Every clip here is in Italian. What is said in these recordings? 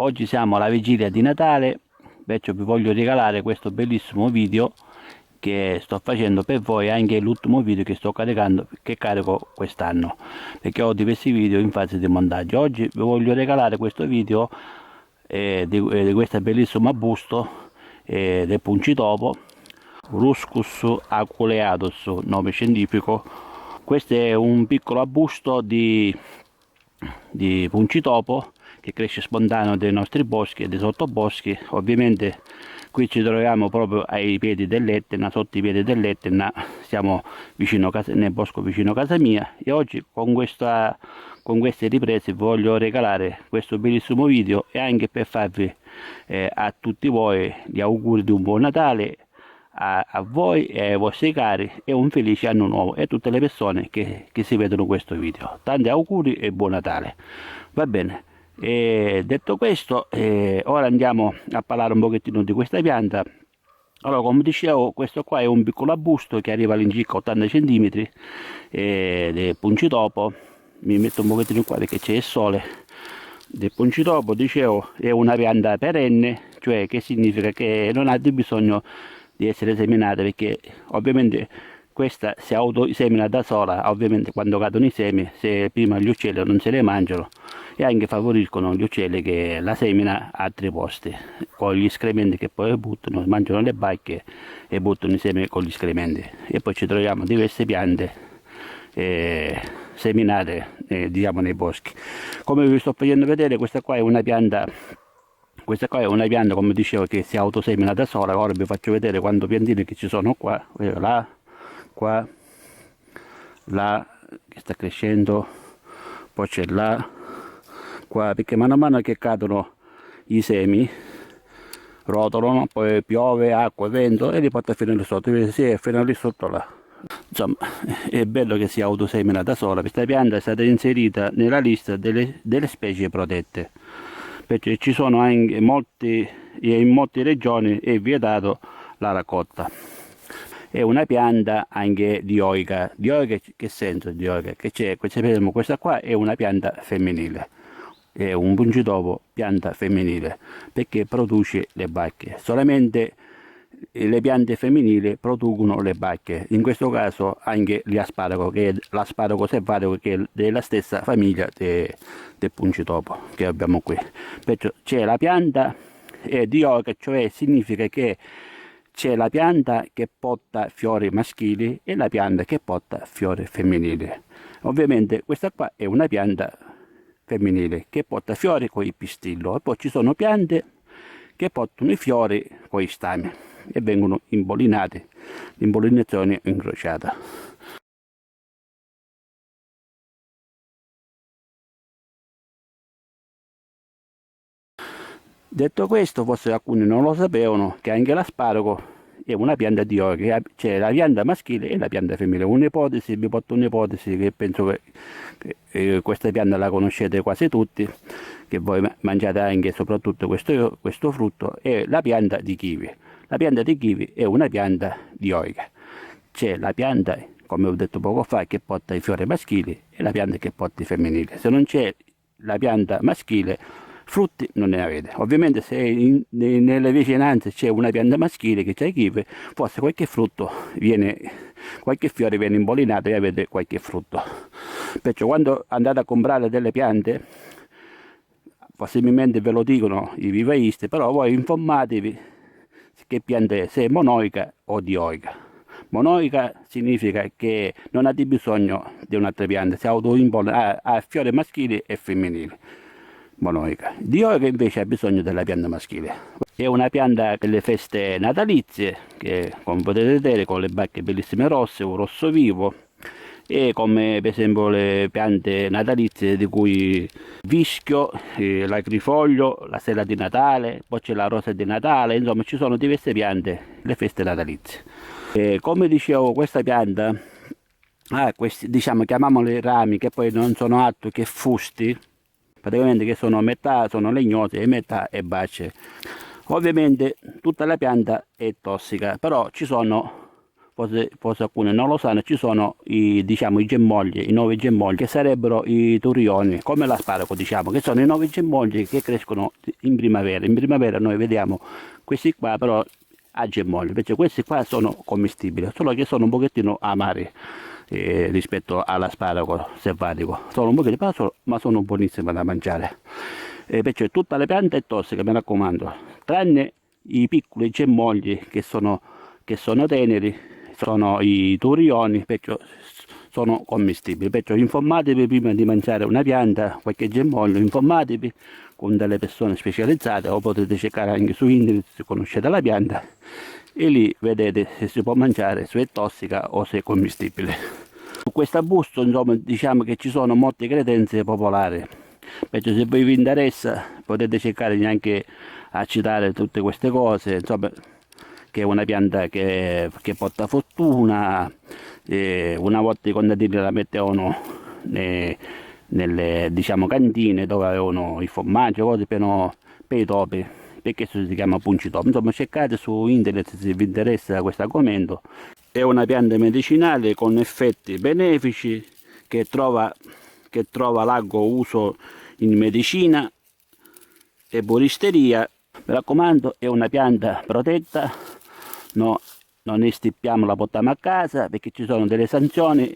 Oggi siamo alla vigilia di Natale, perciò vi voglio regalare questo bellissimo video che sto facendo per voi, anche l'ultimo video che sto caricando, che carico quest'anno, perché ho diversi video in fase di montaggio. Oggi vi voglio regalare questo video di questo bellissimo busto del Puncitopo, Ruscus aculeatus, nome scientifico. Questo è un piccolo arbusto di Puncitopo che cresce spontaneo dei nostri boschi e dei sottoboschi. Ovviamente qui ci troviamo proprio ai piedi dell'Etna, sotto i piedi dell'Etna, siamo vicino nel bosco vicino a casa mia, e oggi con queste riprese vi voglio regalare questo bellissimo video, e anche per farvi a tutti voi gli auguri di un buon Natale a voi e ai vostri cari, e un felice anno nuovo, e a tutte le persone che si vedono questo video. Tanti auguri e buon Natale. Va bene, e detto questo, ora andiamo a parlare un pochettino di questa pianta. Allora, come dicevo, questo qua è un piccolo arbusto che arriva all'incirca 80 cm del Puncitopo. Mi metto un pochettino qua perché c'è il sole. Del Puncitopo, dicevo, è una pianta perenne, cioè che significa che non ha bisogno di essere seminata, perché ovviamente questa si autosemina da sola. Ovviamente quando cadono i semi, se prima gli uccelli non se le mangiano, e anche favoriscono gli uccelli che la semina a altri posti con gli escrementi che poi buttano, mangiano le bacche e buttano i semi con gli escrementi. E poi ci troviamo diverse piante seminate diciamo nei boschi. Come vi sto facendo vedere, questa qua è una pianta, come dicevo, che si autosemina da sola. Ora vi faccio vedere quanto piantine che ci sono qua, là, qua, là, che sta crescendo, poi c'è là, qua, perché mano a mano che cadono i semi rotolano, poi piove, acqua, vento, e li porta fino lì sotto, sì, fino lì sotto là. Insomma, è bello che si autosemina da sola. Questa pianta è stata inserita nella lista delle specie protette, perché ci sono anche in molte regioni è vietato la raccolta. È una pianta anche dioica. Dioica, che senso dioica? Che c'è, questa qua è una pianta femminile, è un Puncitopo pianta femminile, perché produce le bacche. Solamente le piante femminili producono le bacche, in questo caso anche l'asparago, che è l'asparago selvatico, che è della stessa famiglia del Puncitopo che abbiamo qui. Perciò c'è la pianta dioica, cioè significa che c'è la pianta che porta fiori maschili e la pianta che porta fiori femminili. Ovviamente questa qua è una pianta femminile che porta fiori con il pistillo, e poi ci sono piante che portano i fiori con i stami e vengono imbollinate, l'impollinazione incrociata. Detto questo, forse alcuni non lo sapevano, che anche l'asparago è una pianta dioica, c'è la pianta maschile e la pianta femminile. Un'ipotesi, vi porto un'ipotesi che penso che questa pianta la conoscete quasi tutti, che voi mangiate anche e soprattutto questo frutto, è la pianta di kiwi. La pianta di kiwi è una pianta dioica. C'è la pianta, come ho detto poco fa, che porta i fiori maschili, e la pianta che porta i femminili. Se non c'è la pianta maschile, frutti non ne avete. Ovviamente se nelle vicinanze c'è una pianta maschile che c'è i kiwi, forse qualche fiore viene impollinato e avete qualche frutto. Perciò quando andate a comprare delle piante, possibilmente ve lo dicono i vivaisti, però voi informatevi che pianta è, se è monoica o dioica. Monoica significa che non ha bisogno di un'altra pianta, si autoimpone, ha fiori maschili e femminili. Monoica. Dioica invece ha bisogno della pianta maschile. È una pianta per le feste natalizie, che come potete vedere con le bacche bellissime rosse, un rosso vivo, e come per esempio le piante natalizie di cui vischio, l'acrifoglio, la stella di Natale, poi c'è la rosa di Natale, insomma ci sono diverse piante, le feste natalizie. Come dicevo, questa pianta ha questi, diciamo, chiamiamoli rami, che poi non sono altro che fusti, praticamente, che sono metà sono legnosi e metà erbacee. Ovviamente tutta la pianta è tossica, però ci sono forse alcuni non lo sanno, ci sono diciamo, i germogli, i nuovi germogli, che sarebbero i turioni, come l'asparago, diciamo, che sono i nuovi germogli che crescono in primavera. In primavera noi vediamo questi qua, però a germogli, invece questi qua sono commestibili, solo che sono un pochettino amari rispetto all'asparago selvatico. Sono un pochettino, ma sono buonissime da mangiare. Invece tutta le piante è tossica, mi raccomando, tranne i piccoli germogli che sono teneri, sono i turioni, perciò sono commestibili. Perciò informatevi prima di mangiare una pianta, qualche germoglio, informatevi con delle persone specializzate, o potete cercare anche su internet se conoscete la pianta e lì vedete se si può mangiare, se è tossica o se è commestibile. Su questo busto, insomma, diciamo che ci sono molte credenze popolari, perciò se vi interessa potete cercare anche a citare tutte queste cose, insomma, che è una pianta che porta fortuna. Una volta i contadini la mettevano nelle diciamo cantine dove avevano il formaggio, cose per i topi, perché si chiama puncitopi. Insomma, cercate su internet se vi interessa questo argomento. È una pianta medicinale con effetti benefici che trova largo uso in medicina e boristeria. Mi raccomando, è una pianta protetta, no, non ne stippiamo, la portiamo a casa, perché ci sono delle sanzioni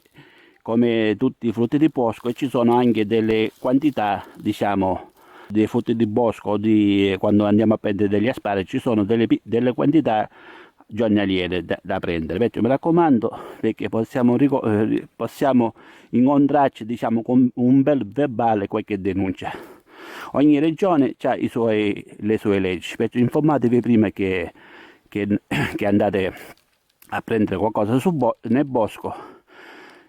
come tutti i frutti di bosco, e ci sono anche delle quantità, diciamo, dei frutti di bosco, quando andiamo a prendere degli asparagi, ci sono delle quantità giornaliere da prendere. Perciò mi raccomando, perché possiamo incontrarci, diciamo, con un bel verbale, qualche denuncia. Ogni regione ha le sue leggi, perciò informatevi prima che andate a prendere qualcosa nel bosco,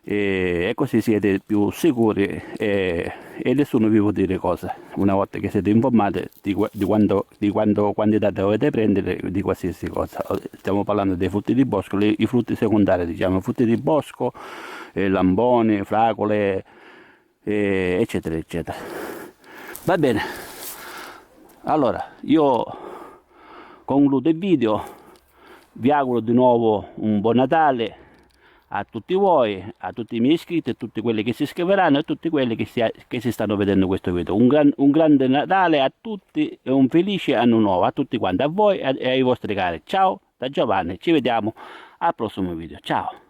e così siete più sicuri e nessuno vi può dire cose una volta che siete informati di quanto quantità dovete prendere di qualsiasi cosa. Stiamo parlando dei frutti di bosco, i frutti secondari, diciamo, frutti di bosco, lambone, fragole, eccetera eccetera. Va bene, allora io concludo il video, vi auguro di nuovo un buon Natale a tutti voi, a tutti i miei iscritti, a tutti quelli che si iscriveranno e a tutti quelli che si stanno vedendo questo video. Un grande Natale a tutti e un felice anno nuovo a tutti quanti, a voi e ai vostri cari. Ciao da Giovanni, ci vediamo al prossimo video, ciao!